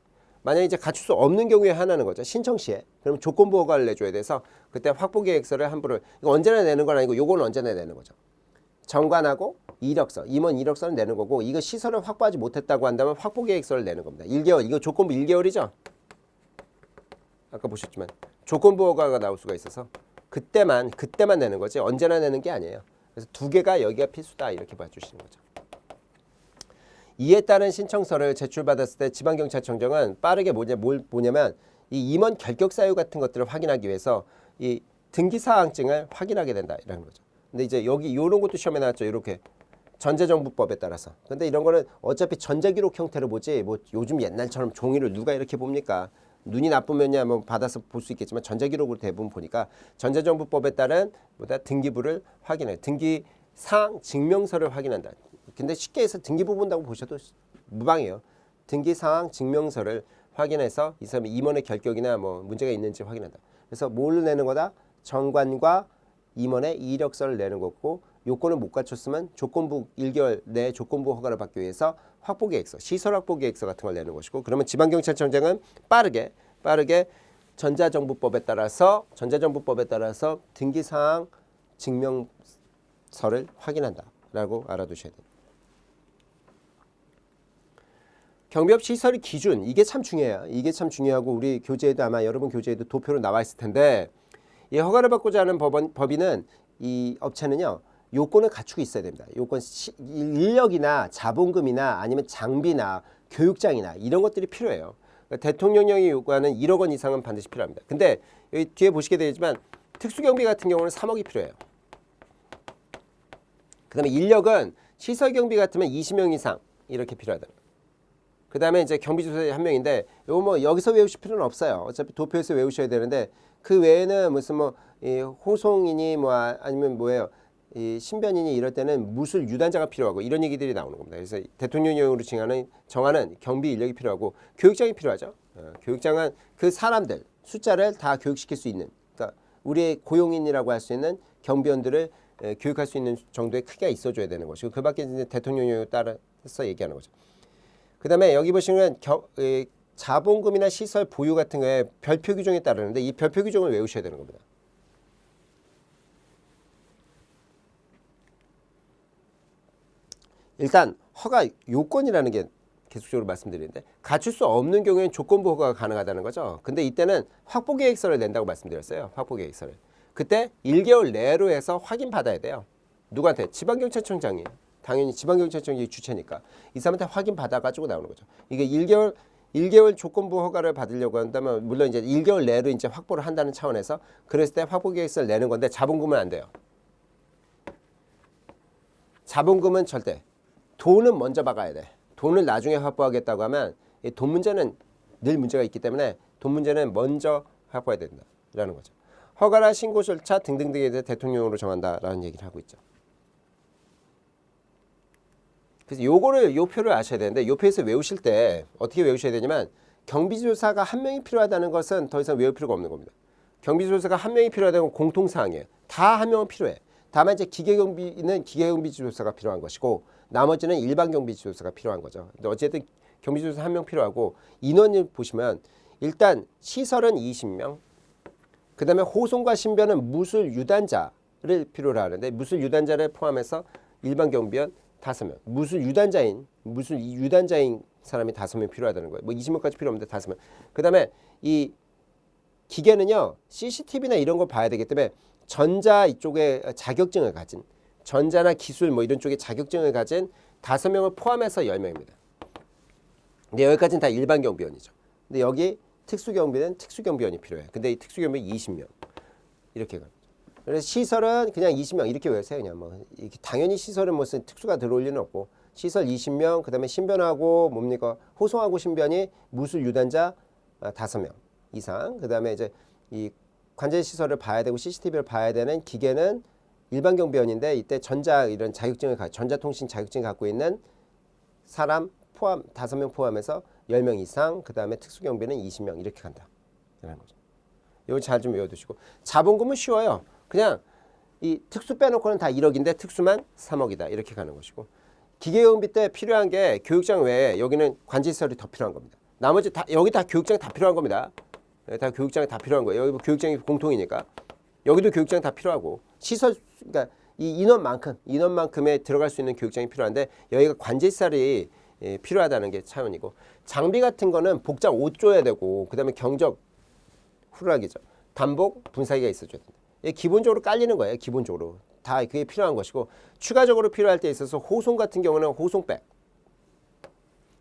S1: 만약에 이제 갖출 수 없는 경우에 하나는 거죠. 신청 시에. 그러면 조건부 허가를 내줘야 돼서 그때 확보 계획서를 함부로, 이거 언제나 내는 건 아니고 요거는 언제나 내는 거죠. 정관하고 이력서, 임원 이력서는 내는 거고, 이거 시설을 확보하지 못했다고 한다면 확보 계획서를 내는 겁니다. 1개월, 이거 조건부 1개월이죠. 아까 보셨지만 조건부 허가가 나올 수가 있어서 그때만 내는 거지 언제나 내는 게 아니에요. 그래서 두 개가 여기가 필수다 이렇게 봐주시는 거죠. 이에 따른 신청서를 제출받았을 때 지방경찰청장은 빠르게 뭐냐면 이 임원 결격 사유 같은 것들을 확인하기 위해서 이 등기사항증을 확인하게 된다 이라는 거죠. 근데 이제 여기 이런 것도 시험에 나왔죠. 이렇게 전자정부법에 따라서. 근데 이런 거는 어차피 전자기록 형태로 보지 뭐 요즘 옛날처럼 종이를 누가 이렇게 봅니까? 눈이 나쁘면야 뭐 받아서 볼 수 있겠지만 전자기록으로 대부분 보니까 전자정부법에 따른 등기부를 확인해. 등기사항 증명서를 확인한다. 근데 쉽게 해서 등기부 본다고 보셔도 무방해요. 등기사항 증명서를 확인해서 이 사람이 임원의 결격이나 뭐 문제가 있는지 확인한다. 그래서 뭘 내는 거다? 정관과 임원의 이력서를 내는 거고, 요건을 못 갖췄으면 조건부 1개월 내에 조건부 허가를 받기 위해서 확보계획서, 시설 확보계획서 같은 걸 내는 것이고, 그러면 지방경찰청장은 빠르게 전자정부법에 따라서 등기사항 증명서를 확인한다라고 알아두셔야 돼요. 경비업 시설 기준, 이게 참 중요해요. 이게 참 중요하고 우리 교재에도 아마 여러분 교재에도 도표로 나와 있을 텐데, 이 허가를 받고자 하는 법인은 이 업체는요 요건을 갖추고 있어야 됩니다. 요건 인력이나 자본금이나 아니면 장비나 교육장이나 이런 것들이 필요해요. 그러니까 대통령령이 요구하는 1억 원 이상은 반드시 필요합니다. 근데 여기 뒤에 보시게 되지만 특수경비 같은 경우는 3억이 필요해요. 그 다음에 인력은 시설경비 같으면 20명 이상 이렇게 필요하다. 그 다음에 이제 경비조사에 1명인데 요거 뭐 여기서 외우실 필요는 없어요. 어차피 도표에서 외우셔야 되는데, 그 외에는 무슨 뭐 이 호송이니 뭐 아니면 뭐예요, 이 신변이니 이럴 때는 무술 유단자가 필요하고 이런 얘기들이 나오는 겁니다. 그래서 대통령령으로 정하는 경비 인력이 필요하고 교육장이 필요하죠. 교육장은 그 사람들 숫자를 다 교육시킬 수 있는, 그러니까 우리의 고용인이라고 할 수 있는 경비원들을 교육할 수 있는 정도의 크기가 있어줘야 되는 것이고 그밖에 이제 대통령령에 따라서 얘기하는 거죠. 그 다음에 여기 보시면 자본금이나 시설 보유 같은 거에 별표 규정이 따르는데 이 별표 규정을 외우셔야 되는 겁니다. 일단 허가 요건이라는 게 계속적으로 말씀드리는데 갖출 수 없는 경우에는 조건부 허가가 가능하다는 거죠. 근데 이때는 확보계획서를 낸다고 말씀드렸어요. 확보계획서를. 그때 1개월 내로 해서 확인받아야 돼요. 누구한테? 지방경찰청장이. 당연히 지방경찰청이 주체니까. 이 사람한테 확인받아가지고 나오는 거죠. 이게 1개월 조건부 허가를 받으려고 한다면 물론 이제 1개월 내로 이제 확보를 한다는 차원에서 그랬을 때 확보계획서를 내는 건데 자본금은 안 돼요. 자본금은 절대. 돈은 먼저 박아야 돼. 돈을 나중에 확보하겠다고 하면 이 돈 문제는 늘 문제가 있기 때문에 돈 문제는 먼저 확보해야 된다라는 거죠. 허가나 신고 절차 등등등에 대해 대통령으로 정한다라는 얘기를 하고 있죠. 그래서 요 표를 아셔야 되는데 요 표에서 외우실 때 어떻게 외우셔야 되냐면 경비조사가 한 명이 필요하다는 것은 더 이상 외울 필요가 없는 겁니다. 경비조사가 한 명이 필요하다는 건 공통사항이에요. 다 한 명은 필요해. 다만 이제 기계경비는 기계경비조사가 필요한 것이고 나머지는 일반 경비조사가 필요한 거죠. 근데 어쨌든 경비조사 한 명 필요하고 인원을 보시면 일단 시설은 20명, 그 다음에 호송과 신변은 무술 유단자를 필요로 하는데 무술 유단자를 포함해서 일반 경비원 5명, 무술 유단자인 사람이 5명 필요하다는 거예요. 뭐 20명까지 필요 없는데 5명. 그 다음에 이 기계는요 CCTV나 이런 거 봐야 되기 때문에 전자 이쪽에 자격증을 가진 전자나 기술 뭐 이런 쪽에 자격증을 가진 5명을 포함해서 10명입니다. 근데 여기까지는 다 일반 경비원이죠. 근데 여기 특수경비는 특수경비원이 필요해. 근데 이 특수경비는 20명 이렇게 가요. 그래서 시설은 그냥 20명 이렇게 외우세요. 그냥 뭐 당연히 시설은 무슨 특수가 들어올 리는 없고 시설 20명 그다음에 신변하고 뭡니까 호송하고 신변이 무술 유단자 5명 이상 그다음에 이제 이 관제 시설을 봐야 되고 CCTV를 봐야 되는 기계는 일반 경비원인데 이때 전자통신 자격증을 갖고 있는 사람 포함 5명 포함해서 10명 이상 그다음에 특수경비는 20명 이렇게 간다라는 거죠. 이거 잘 좀 외워두시고 자본금은 쉬워요. 그냥 이 특수 빼놓고는 다 1억인데 특수만 3억이다 이렇게 가는 것이고 기계경비 때 필요한 게 교육장 외에 여기는 관제시설이 더 필요한 겁니다. 나머지 다 여기 다 교육장이 다 필요한 겁니다. 다 교육장이 다 필요한 거예요. 여기 뭐 교육장이 공통이니까 여기도 교육장이 다 필요하고 시설 그러니까 이 인원만큼에 들어갈 수 있는 교육장이 필요한데 여기가 관제시설이 필요하다는 게 차원이고 장비 같은 거는 복장 옷 줘야 되고 그다음에 경적 후락이죠. 단복 분사기가 있어줘야 된다. 기본적으로 깔리는 거예요. 기본적으로 다 그게 필요한 것이고 추가적으로 필요할 때 있어서 호송 같은 경우는 호송백.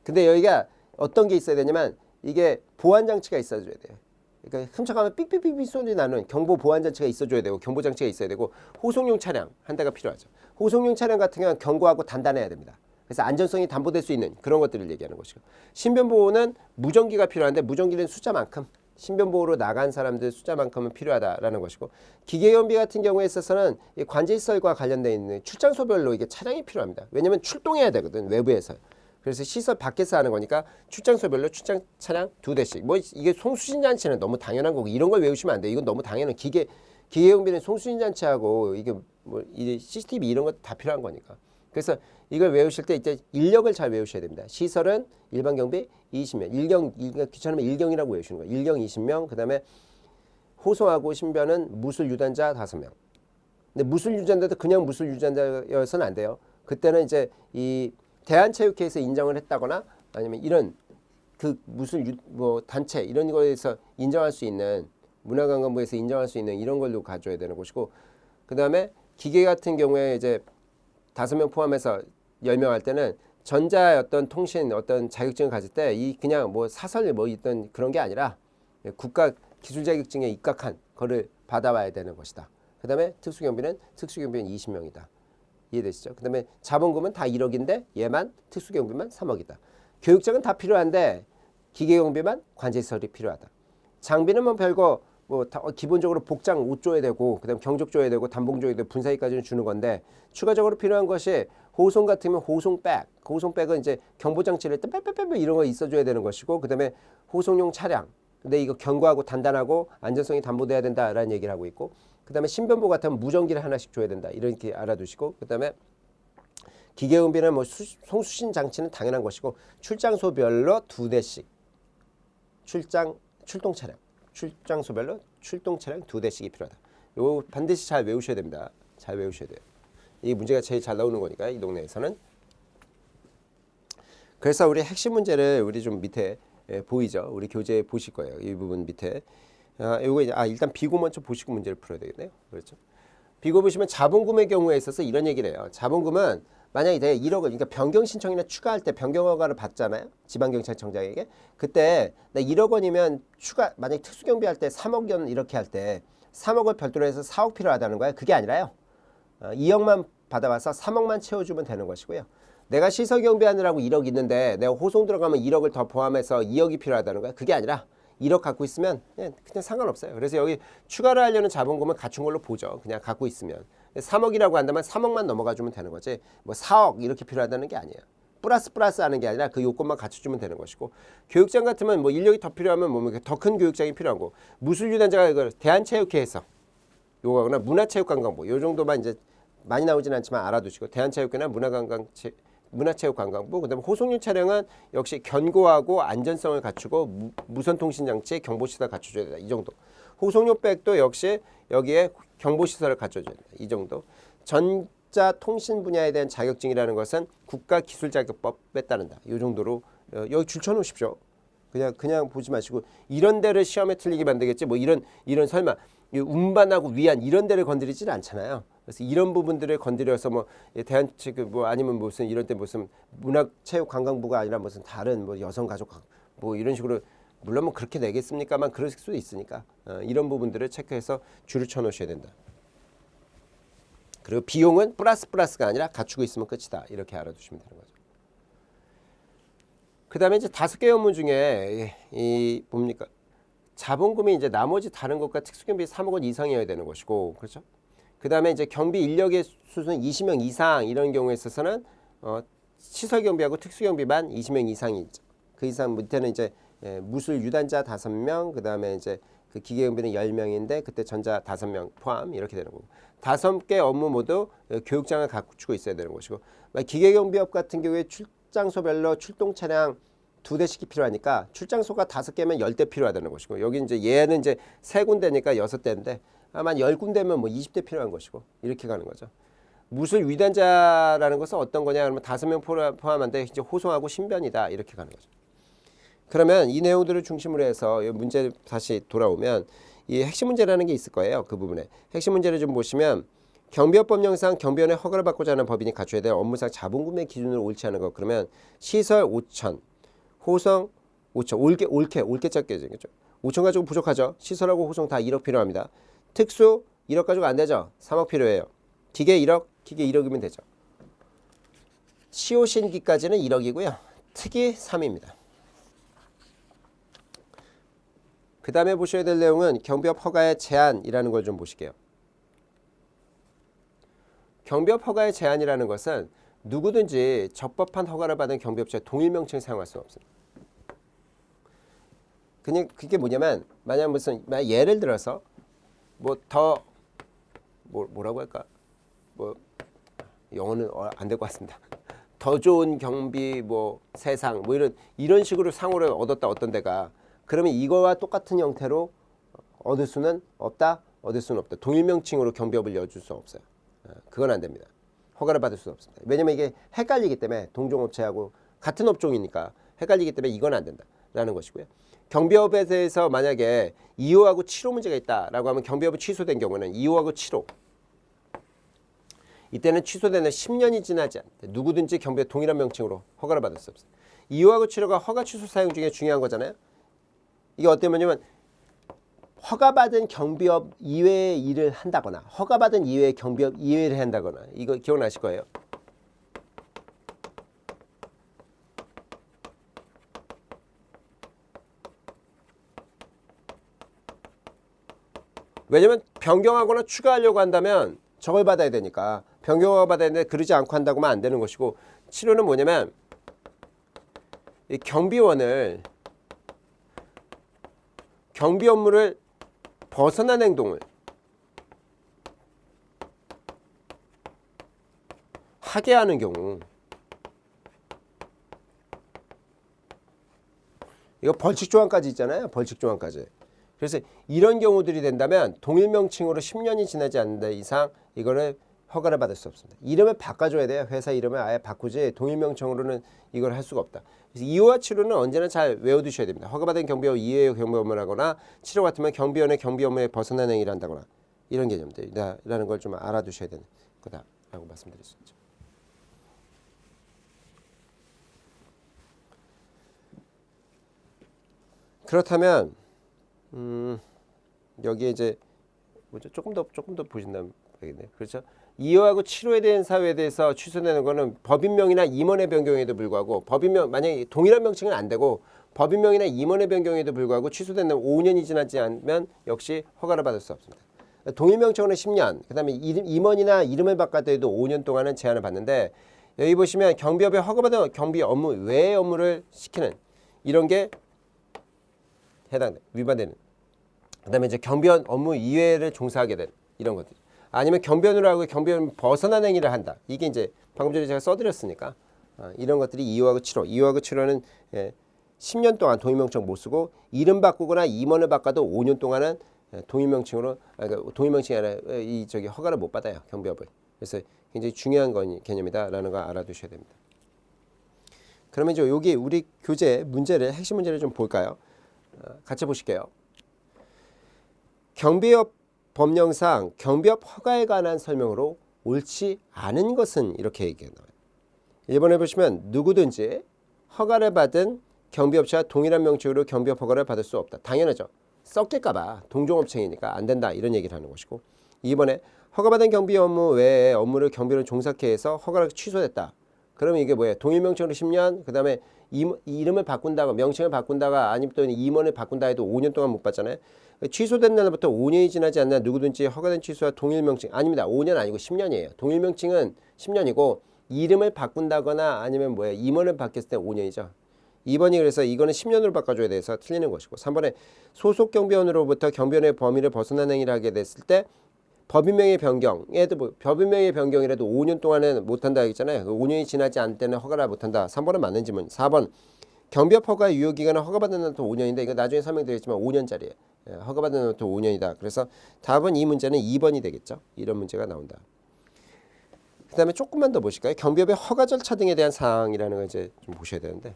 S1: 근데 여기가 어떤 게 있어야 되냐면 이게 보안 장치가 있어줘야 돼요. 그러니까 훔쳐가면 삑삑삑삑 소리 나는 경보 보안 장치가 있어줘야 되고 경보 장치가 있어야 되고 호송용 차량 한 대가 필요하죠. 호송용 차량 같은 경우는 견고하고 단단해야 됩니다. 그래서 안전성이 담보될 수 있는 그런 것들을 얘기하는 것이고 신변보호는 무전기가 필요한데 무전기는 숫자만큼 신변보호로 나간 사람들 숫자만큼은 필요하다라는 것이고 기계경비 같은 경우에 있어서는 이 관제시설과 관련되어 있는 출장소별로 이게 차량이 필요합니다. 왜냐하면 출동해야 되거든 외부에서. 그래서 시설 밖에서 하는 거니까 출장소별로 출장 차량 2대씩. 뭐 이게 송수신 잔치는 너무 당연한 거고 이런 걸 외우시면 안 돼. 이건 너무 당연한 기계경비는 송수신 잔치하고 이게 뭐 이 CCTV 이런 것 다 필요한 거니까. 그래서 이걸 외우실 때 이제 인력을 잘 외우셔야 됩니다. 시설은 일반 경비 20명, 귀찮으면 일경이라고 외우시는 거예요. 일경 20명, 그 다음에 호송하고 신변은 무술 유단자 5명. 근데 무술 유단자도 그냥 무술 유단자여서는 안 돼요. 그때는 이제 이 대한체육회에서 인정을 했다거나 아니면 이런 그 무술 뭐 단체 이런 거에서 인정할 수 있는 문화관광부에서 인정할 수 있는 이런 걸로 가져야 되는 것이고 그 다음에 기계 같은 경우에 이제 5명 포함해서 10명 할 때는 전자 어떤 통신 어떤 자격증을 가질 때 이 그냥 뭐 사설 뭐 있던 그런 게 아니라 국가 기술 자격증에 입각한 거를 받아와야 되는 것이다. 그 다음에 특수경비는 20명이다. 이해되시죠? 그 다음에 자본금은 다 1억인데 얘만 특수경비만 3억이다. 교육장은 다 필요한데 기계경비만 관제시설이 필요하다. 장비는 뭐 별거 뭐 기본적으로 복장 옷 줘야 되고 그다음 경적 줘야 되고 단봉 줘야 되고 분사기까지는 주는 건데 추가적으로 필요한 것이 호송 같으면 호송백. 호송백은 이제 경보 장치를 빼빼빼빼 이런 거 있어줘야 되는 것이고 그다음에 호송용 차량 근데 이거 견고하고 단단하고 안전성이 담보돼야 된다라는 얘기를 하고 있고, 그다음에 신변보호 같으면 무전기를 하나씩 줘야 된다 이렇게 알아두시고, 그다음에 기계응비는 뭐 송수신 장치는 당연한 것이고, 출장소별로 2대씩 출동 출장소별로 출동 차량 2대씩이 필요하다. 이거 반드시 잘 외우셔야 됩니다. 잘 외우셔야 돼요. 이 문제가 제일 잘 나오는 거니까 이 동네에서는. 그래서 우리 핵심 문제를 우리 좀 밑에 보이죠? 우리 교재에 보실 거예요. 이 부분 밑에. 요거 이제 일단 비고 먼저 보시고 문제를 풀어야 되겠네요. 그렇죠? 비고 보시면 자본금의 경우에 있어서 이런 얘기를 해요. 자본금은 만약에 내가 1억을, 그러니까 변경 신청이나 추가할 때 변경 허가를 받잖아요. 지방경찰청장에게. 그때 나 1억 원이면 추가, 만약에 특수경비할 때 3억 원 이렇게 할 때 3억을 별도로 해서 4억 필요하다는 거예요. 그게 아니라요. 2억만 받아와서 3억만 채워주면 되는 것이고요. 내가 시설경비하느라고 1억 있는데 내가 호송 들어가면 1억을 더 포함해서 2억이 필요하다는 거야. 그게 아니라 1억 갖고 있으면 그냥 상관없어요. 그래서 여기 추가를 하려는 자본금은 갖춘 걸로 보죠. 그냥 갖고 있으면. 3억이라고 한다면 3억만 넘어가 주면 되는 거지. 뭐 4억 이렇게 필요하다는 게 아니에요. 플러스 하는 게 아니라 그 요건만 갖춰주면 되는 것이고, 교육장 같으면 뭐 인력이 더 필요하면 뭐 더 큰 교육장이 필요하고, 무술유단자가 이걸 대한체육회에서 요거나 문화체육관광부 요 정도만 이제 많이 나오진 않지만 알아두시고, 대한체육회나 문화체육관광부, 그다음에 호송용 차량은 역시 견고하고 안전성을 갖추고 무선통신장치 경보시설 갖춰줘야 된다. 이 정도. 호송용 백도 역시 여기에 경보시설을 갖춰줘야 된다. 이 정도. 전자통신 분야에 대한 자격증이라는 것은 국가기술자격법에 따른다. 이 정도로 여기 줄 쳐놓으십시오. 그냥 보지 마시고 이런 데를 시험에 틀리게 만들겠지. 뭐 이런 설마 운반하고 위안 이런 데를 건드리지는 않잖아요. 그래서 이런 부분들을 건드려서 뭐 대한체육 뭐 아니면 무슨 이런 때 무슨 문화체육관광부가 아니라 무슨 다른 뭐 여성가족 뭐 이런 식으로, 물론 뭐 그렇게 내겠습니까만 그럴 수도 있으니까 이런 부분들을 체크해서 줄을 쳐놓으셔야 된다. 그리고 비용은 플러스가 아니라 갖추고 있으면 끝이다. 이렇게 알아두시면 되는 거죠. 그 다음에 이제 5개 업무 중에 이 뭡니까? 자본금이 이제 나머지 다른 것과 특수경비 3억 원 이상이어야 되는 것이고, 그렇죠? 그 다음에 이제 경비 인력의 수는 20명 이상 이런 경우에 있어서는 시설경비하고 특수경비만 20명 이상이 있죠. 그 이상 밑에는 이제 무술 유단자 5명, 그 다음에 이제 그 기계경비는 10명인데 그때 전자 5명 포함 이렇게 되는 거고, 5개 업무 모두 교육장을 갖추고 있어야 되는 것이고, 기계경비업 같은 경우에 출장소별로 출동 차량 2대씩이 필요하니까 출장소가 5개면 10대 필요하다는 것이고, 여기 이제 얘는 이제 3군데니까 6대인데 아마 10군데면 뭐 20대 필요한 것이고, 이렇게 가는 거죠. 무술 위단자라는 것은 어떤 거냐 그러면 5명 포함한데 이제 호송하고 신변이다 이렇게 가는 거죠. 그러면 이 내용들을 중심으로 해서 문제 다시 돌아오면 이 핵심 문제라는 게 있을 거예요. 그 부분에 핵심 문제를 좀 보시면, 경비업법령상 경비원의 허가를 받고자 하는 법인이 갖춰야 될 업무상 자본금의 기준으로 옳지 않은 거, 그러면 시설 5천, 호송 5천, 올케 짧게 되겠죠. 5천 가지고 부족하죠. 시설하고 호송 다 1억 필요합니다. 특수 1억 가지고 안 되죠. 3억 필요해요. 기계 1억, 기계 1억이면 되죠. 시오신기까지는 1억이고요. 특이 3입니다. 그 다음에 보셔야 될 내용은 경비업 허가의 제한이라는 걸 좀 보실게요. 경비업 허가의 제한이라는 것은 누구든지 적법한 허가를 받은 경비업체의 동일 명칭을 사용할 수는 없습니다. 그냥 그게 뭐냐면, 만약 예를 들어서 뭐라고 할까, 뭐 영어는 안 될 것 같습니다. 더 좋은 경비 뭐 세상 뭐 이런 식으로 상호를 얻었다 어떤 데가, 그러면 이거와 똑같은 형태로 얻을 수는 없다. 동일 명칭으로 경비업을 여줄 수 없어요. 그건 안 됩니다. 허가를 받을 수 없습니다. 왜냐면 이게 헷갈리기 때문에, 동종업체하고 같은 업종이니까 헷갈리기 때문에 이건 안 된다라는 것이고요. 경비업에 대해서 만약에 2호하고 7호 문제가 있다라고 하면 경비업이 취소된 경우는 2호하고 7호, 이때는 취소되는 10년이 지나지 않는데 누구든지 경비업 동일한 명칭으로 허가를 받을 수 없어요. 2호하고 7호가 허가 취소 사용 중에 중요한 거잖아요. 이게 어때냐면 허가받은 경비업 이외의 일을 한다거나 허가받은 이외의 경비업 이외를 한다거나, 이거 기억나실 거예요. 왜냐면 변경하거나 추가하려고 한다면 저걸 받아야 되니까 변경허가 받아야 되는데 그러지 않고 한다고만 안 되는 것이고, 치료는 뭐냐면 이 경비원을 경비 업무를 벗어난 행동을 하게 하는 경우, 이거 벌칙 조항까지 있잖아요. 벌칙 조항까지. 그래서 이런 경우들이 된다면 동일 명칭으로 10년이 지나지 않는 이상 이거를 허가를 받을 수 없습니다. 이름을 바꿔줘야 돼요. 회사 이름을 아예 바꾸지 동일 명칭으로는 이걸 할 수가 없다. 그래서 2호와 7호는 언제나 잘 외워두셔야 됩니다. 허가받은 경비업 2회의 경비 업무를 하거나 7호 같으면 경비원의 경비 업무에 벗어난 행위를 한다거나 이런 개념들이라는 걸 좀 알아두셔야 되는 거다라고 말씀드릴 수 있죠. 그렇다면 여기에 이제 뭐죠? 조금 더 보신다면 되겠네요. 그렇죠? 2호하고 7호에 대한 사유에 대해서 취소되는 거는 법인명이나 임원의 변경에도 불구하고 법인명 만약에 동일한 명칭은 안 되고 법인명이나 임원의 변경에도 불구하고 취소된다면 5년이 지나지 않으면 역시 허가를 받을 수 없습니다. 동일 명칭으로 10년, 그다음에 임원이나 이름을 바꿔도 5년 동안은 제한을 받는데 여기 보시면 경비업에 허가받은 경비 업무 외의 업무를 시키는 이런 게 위반되는. 그다음에 이제 경비원 업무 이외를 종사하게 되는 이런 것들. 아니면 경비원으로 하고 경비원 벗어난 행위를 한다. 이게 이제 방금 전에 제가 써드렸으니까 이런 것들이 2호하고 7호. 2호하고 7호는 10년 동안 동일명칭 못 쓰고 이름 바꾸거나 임원을 바꿔도 5년 동안은 동일명칭으로 그러니까 동일명칭이 아니라 이 저기 허가를 못 받아요. 경비업을. 그래서 굉장히 중요한 개념이다라는 거 알아두셔야 됩니다. 그러면 이제 여기 우리 교재 문제를 핵심 문제를 좀 볼까요? 같이 보실게요. 경비업 법령상 경비업 허가에 관한 설명으로 옳지 않은 것은 이렇게 얘기가 나와요. 1번에 보시면 누구든지 허가를 받은 경비업체와 동일한 명칭으로 경비업 허가를 받을 수 없다. 당연하죠. 섞일까봐 동종업체이니까 안 된다 이런 얘기를 하는 것이고 2번에 허가받은 경비 업무 외에 업무를 경비로 종사케 해서 허가가 취소됐다. 그러면 이게 뭐예요? 동일 명칭으로 10년 그 다음에 이름을 바꾼다가 명칭을 바꾼다가 아니면 또 임원을 바꾼다 해도 5년 동안 못 받잖아요. 취소된 날부터 5년이 지나지 않나 누구든지 허가된 취소와 동일 명칭 아닙니다. 5년 아니고 10년이에요. 동일 명칭은 10년이고 이름을 바꾼다거나 아니면 뭐예요? 임원을 바뀌었을 때 5년이죠. 2번이 그래서 이거는 10년으로 바꿔줘야 돼서 틀리는 것이고 3번에 소속 경비원으로부터 경비원의 범위를 벗어난 행위를 하게 됐을 때 법인명의 변경에도 법인명의 변경이라도 5년 동안은 못한다 했잖아요. 5년이 지나지 않을 때는 허가를 못한다. 3번은 맞는 질문. 4번 경비업 허가 유효기간은 허가받은 날부터 5년인데 이거 나중에 설명드리겠지만 5년짜리예요. 허가받은 날부터 5년이다. 그래서 답은 이 문제는 2번이 되겠죠. 이런 문제가 나온다. 그 다음에 조금만 더 보실까요? 경비업의 허가 절차 등에 대한 사항이라는 걸 이제 좀 보셔야 되는데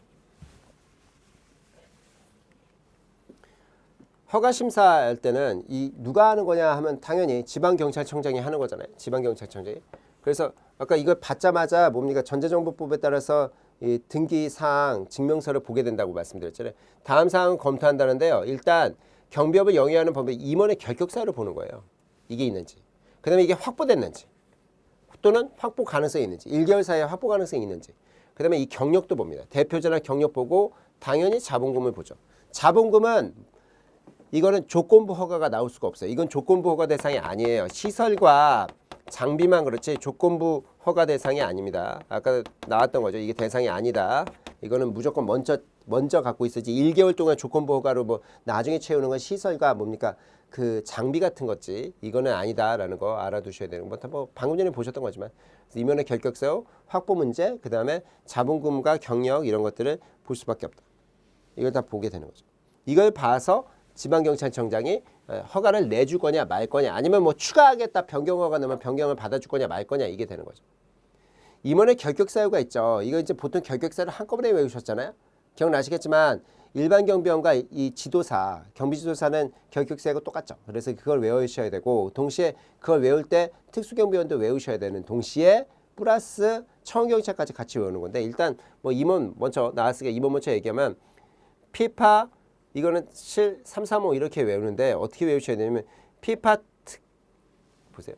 S1: 허가 심사할 때는 이 누가 하는 거냐 하면 당연히 지방경찰청장이 하는 거잖아요. 지방경찰청장이. 그래서 아까 이걸 받자마자 뭡니까 전자정보법에 따라서 이 등기사항 증명서를 보게 된다고 말씀드렸잖아요. 다음 사항은 검토한다는데요. 일단 경비업을 영위하는 법의 임원의 결격사유를 보는 거예요. 이게 있는지. 그 다음에 이게 확보됐는지 또는 확보 가능성이 있는지 1개월 사이에 확보 가능성이 있는지 그 다음에 이 경력도 봅니다. 대표자나 경력 보고 당연히 자본금을 보죠. 자본금은 이거는 조건부 허가가 나올 수가 없어요. 이건 조건부 허가 대상이 아니에요. 시설과 장비만 그렇지 조건부 허가 대상이 아닙니다. 아까 나왔던 거죠. 이게 대상이 아니다. 이거는 무조건 먼저 갖고 있어야지. 1개월 동안 조건부 허가로 뭐 나중에 채우는 건 시설과 뭡니까 그 장비 같은 거지. 이거는 아니다라는 거 알아두셔야 되는 거. 뭐 방금 전에 보셨던 거지만 이면의 결격사유, 확보 문제, 그 다음에 자본금과 경력 이런 것들을 볼 수밖에 없다. 이걸 다 보게 되는 거죠. 이걸 봐서 지방경찰청장이 허가를 내줄 거냐 말 거냐 아니면 뭐 추가하겠다 변경허가 나면 변경을 받아줄 거냐 말 거냐 이게 되는 거죠. 임원의 결격사유가 있죠. 이거 이제 보통 결격사유를 한꺼번에 외우셨잖아요. 기억나시겠지만 일반 경비원과 이 지도사, 경비지도사는 결격사유가 똑같죠. 그래서 그걸 외우셔야 되고 동시에 그걸 외울 때 특수경비원도 외우셔야 되는 동시에 플러스 청경찰까지 같이 외우는 건데 일단 뭐 임원 먼저 나왔으니까 임원 먼저 얘기하면 피파 이거는 7, 3, 3, 5 이렇게 외우는데 어떻게 외우셔야 되냐면 보세요.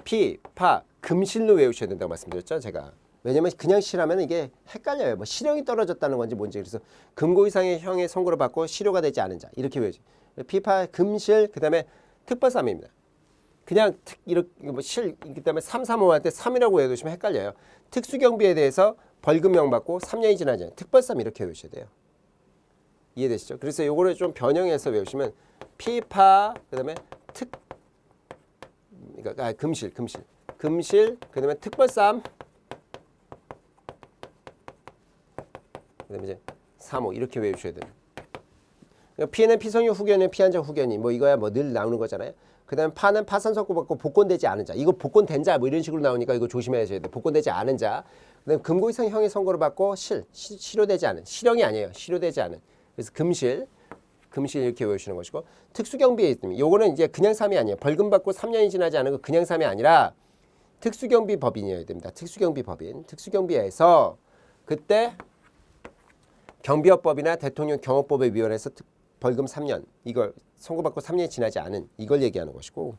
S1: 피파 금실로 외우셔야 된다고 말씀드렸죠. 제가. 왜냐면 그냥 실하면 이게 헷갈려요. 뭐 실형이 떨어졌다는 건지 뭔지 그래서 금고 이상의 형의 선고를 받고 실효가 되지 않은 자 이렇게 외우죠. 피파 금실 그다음에 특벌삼입니다. 그냥 이렇게 뭐 실 그다음에 3, 3, 5 할 때 3이라고 외우시면 헷갈려요. 특수경비에 대해서 벌금형 받고 3년이 지나지 않아요. 특벌삼 이렇게 외우셔야 돼요. 이해되시죠? 그래서 요거를 좀 변형해서 외우시면 피파 그다음에 그러니까 금실 그다음에 특벌쌈 그다음에 이제 3호 이렇게 외우셔야 돼요. 그러니까 피는 피성유 후견인 피한자 후견인 뭐 이거야 뭐 늘 나오는 거잖아요. 그다음에 파는 파산 선고받고 복권되지 않은 자. 이거 복권된 자 뭐 이런 식으로 나오니까 이거 조심해야셔야 돼. 복권되지 않은 자. 그다음에 금고 이상 형의 선고를 받고 실효되지 않은 실형이 아니에요. 실효되지 않은. 그래서 금실 이렇게 외우시는 것이고 특수경비에 있으면 요거는 이제 그냥 3이 아니에요. 벌금 받고 3년이 지나지 않은 거 그냥 3이 아니라 특수경비 법인이어야 됩니다. 특수경비 법인. 특수경비에서 그때 경비업법이나 대통령 경호법에 위반해서 벌금 3년 이걸 선고받고 3년이 지나지 않은 이걸 얘기하는 것이고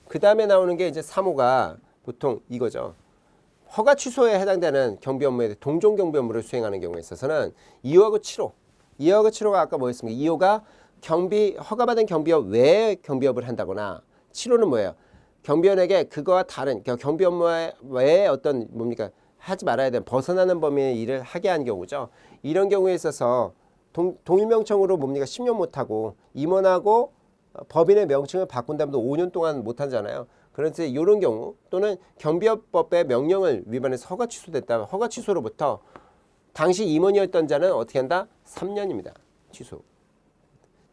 S1: 그 다음에 나오는 게 이제 3호가 보통 이거죠. 허가 취소에 해당되는 경비 업무에 동종 경비 업무를 수행하는 경우에 있어서는 2호하고 7호 2호하고 7호가 아까 뭐였습니까? 2호가 허가받은 경비업 외에 경비업을 한다거나 7호는 뭐예요? 경비원에게 그거와 다른 경비 업무 외에 어떤 뭡니까? 하지 말아야 되는 벗어나는 범위의 일을 하게 한 경우죠. 이런 경우에 있어서 동일명청으로 뭡니까 10년 못하고 임원하고 법인의 명칭을 바꾼 다음도 5년 동안 못하잖아요. 그래서 이런 경우 또는 경비업법의 명령을 위반해서 허가 취소됐다. 허가 취소로부터 당시 임원이었던 자는 어떻게 한다? 3년입니다. 취소.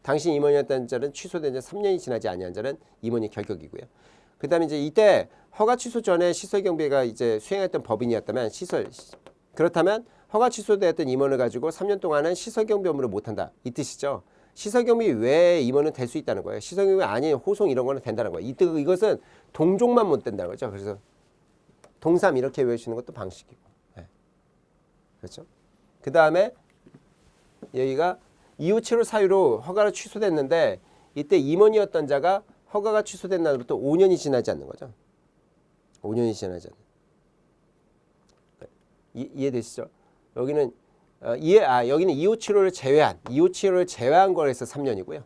S1: 당시 임원이었던 자는 취소된 지 3년이 지나지 아니한 자는 임원이 결격이고요. 그다음에 이제 이때 허가 취소 전에 시설경비가 이제 수행했던 법인이었다면 그렇다면 허가 취소되었던 임원을 가지고 3년 동안은 시설경비 업무를 못한다. 이 뜻이죠. 시설경비 외에 임원은 될 수 있다는 거예요. 시설경비 아닌 호송 이런 거는 된다는 거예요. 이것은 동종만 못 된다는 거죠. 그래서 동삼 이렇게 외우시는 것도 방식이고. 네. 그렇죠? 그 다음에 여기가 이후7호 사유로 허가가 취소됐는데 이때 임원이었던 자가 허가가 취소된 날부터 5년이 지나지 않는 거죠. 5년이 지나지 않는. 이해되시죠? 여기는 여기는 2575를 제외한 거에서 3년이고요.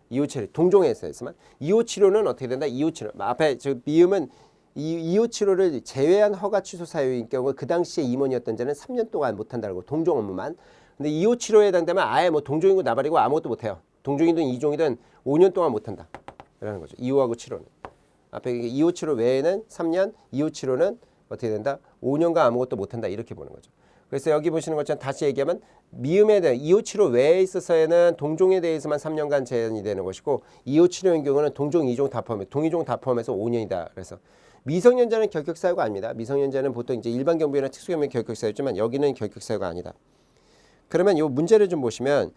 S1: 2575 동종에서 했지만 2575는 어떻게 된다? 2575 앞에 저 미음은 2575를 제외한 허가 취소 사유인 경우 그 당시에 임원이었던 자는 3년 동안 못 한다는 거. 동종 업무만. 근데 2575에 해당되면 아예 뭐 동종이고 나발이고 아무것도 못 해요. 동종이든 이종이든 5년 동안 못 한다. 라는 거죠. 2호하고 7호는. 앞에 2575 외에는 3년, 2575는 어떻게 된다? 5년간 아무것도 못 한다. 이렇게 보는 거죠. 그래서 여기 보시는 것처럼 다시 얘기하면 미음에 대한 2575 외에 있어서에는 동종에 대해서만 3년간 제한이 되는 것이고 2575인 경우는 동종, 이종 다 포함해 동이종 다 포함해서 5년이다. 그래서 미성년자는 결격 사유가 아닙니다. 미성년자는 보통 이제 일반 경비나 특수경비 결격 사유지만 여기는 결격 사유가 아니다. 그러면 이 문제를 좀 보시면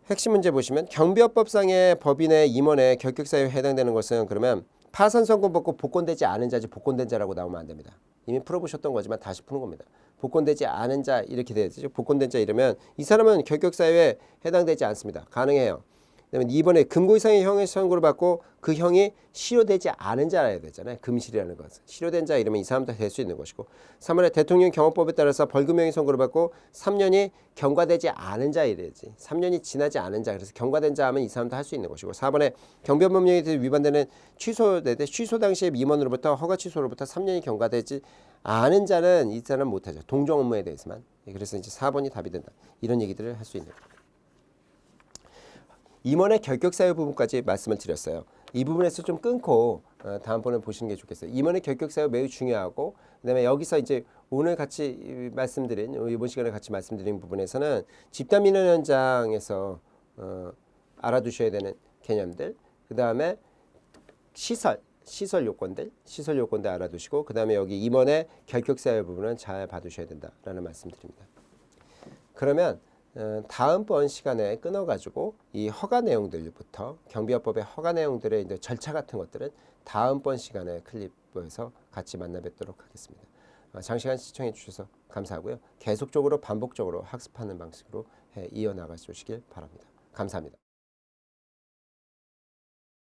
S1: 핵심 문제 보시면 경비업법상의 법인의 임원의 결격 사유에 해당되는 것은 그러면 파산 선고 받고 복권되지 않은 자지 복권된 자라고 나오면 안 됩니다. 이미 풀어보셨던 거지만 다시 푸는 겁니다. 복권되지 않은 자 이렇게 되죠. 복권된 자 이러면 이 사람은 결격 사유에 해당되지 않습니다. 가능해요. 그다음에 2번에 금고 이상의 형의 선고를 받고 그 형이 실효되지 않은 자라야 되잖아요. 금실이라는 것은. 실효된 자 이러면 이 사람도 될 수 있는 것이고 3번에 대통령 경호법에 따라서 벌금형의 선고를 받고 3년이 경과되지 않은 자 이래야지. 3년이 지나지 않은 자. 그래서 경과된 자 하면 이 사람도 할 수 있는 것이고 4번에 경비업법령에 위반되는 취소 당시에 임원으로부터 허가 취소로부터 3년이 경과되지 않은 자는 이 사람은 못하죠. 동종 업무에 대해서만. 그래서 이제 4번이 답이 된다. 이런 얘기들을 할 수 있는 거예요. 임원의 결격 사유 부분까지 말씀을 드렸어요. 이 부분에서 좀 끊고 다음번에 보시는 게 좋겠어요. 임원의 결격 사유 매우 중요하고 그다음에 여기서 이제 오늘 같이 말씀드린 이번 시간에 같이 말씀드린 부분에서는 집단 민원 현장에서 알아두셔야 되는 개념들 그다음에 시설 요건들 알아두시고 그다음에 여기 임원의 결격 사유 부분은 잘 봐두셔야 된다라는 말씀드립니다. 그러면 다음번 시간에 끊어가지고 이 허가 내용들부터 경비업법의 허가 내용들의 이제 절차 같은 것들은 다음번 시간에 클립에서 같이 만나 뵙도록 하겠습니다. 장시간 시청해 주셔서 감사하고요. 계속적으로 반복적으로 학습하는 방식으로 이어나가 주시길 바랍니다. 감사합니다.